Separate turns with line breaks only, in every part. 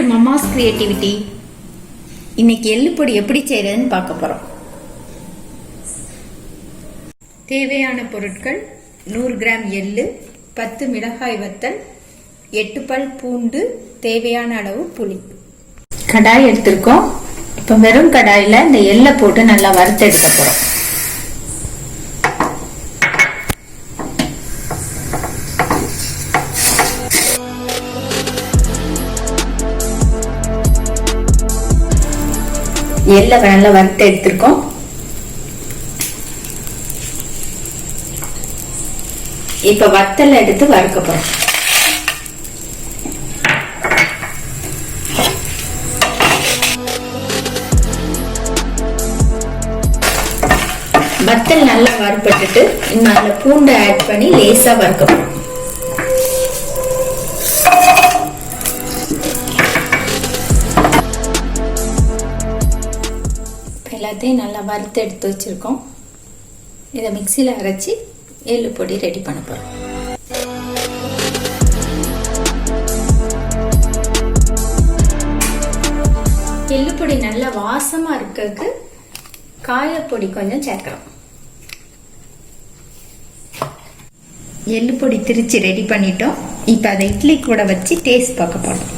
To Mamma's creativity. இன்னைக்கு எள்ளு பொடி எப்படி செய்யறதுன்னு பார்க்க போறோம். தேவையான பொருட்கள் 100 கிராம் எள்ளு, 10 மிளகாய் வத்தல், 8 பல் பூண்டு, தேவையான அளவு புளி. கடாய் எடுத்திருக்கோம். இப்போ வெறும் கடாயில இந்த எள்ளை போட்டு நல்லா வறுத்து எடுக்க போறோம். எள்ளை நல்லா வறுத்து எடுத்திருக்கோம். இப்ப வத்தல் எடுத்து வறுக்க போறோம். வத்தல் நல்லா வறுப்பட்டுட்டு இன்னும் அதுல பூண்டை ஆட் பண்ணி லேசா வறுக்க போறோம். எல்லாத்தையும் நல்லா வறுத்து எடுத்து வச்சிருக்கோம். இதை மிக்சியில் அரைச்சி எள்ளு பொடி ரெடி பண்ண போறோம். எள்ளு பொடி நல்லா வாசமா இருக்கிறதுக்கு காயப்பொடி கொஞ்சம் சேர்க்கலாம். எள்ளு பொடி திரிச்சு ரெடி பண்ணிட்டோம். இப்ப அதை இட்லி கூட வச்சு டேஸ்ட் பார்க்க போறோம்.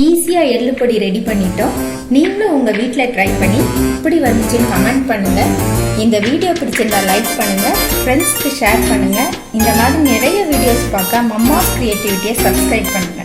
ஈஸியா எள்ளு பொடி ரெடி பண்ணிட்டோம். நீங்களும் உங்க வீட்ல ட்ரை பண்ணி இப்படி வந்துச்சுன்னு கமெண்ட் பண்ணுங்க. இந்த வீடியோ பிடிச்சிருந்தா லைக் பண்ணுங்க, ஃப்ரெண்ட்ஸ்க்கு ஷேர் பண்ணுங்க. இந்த மாதிரி நிறைய வீடியோஸ் பார்க்க மம்மாஸ் கிரியேட்டிவிட்டியை சப்ஸ்கிரைப் பண்ணுங்க.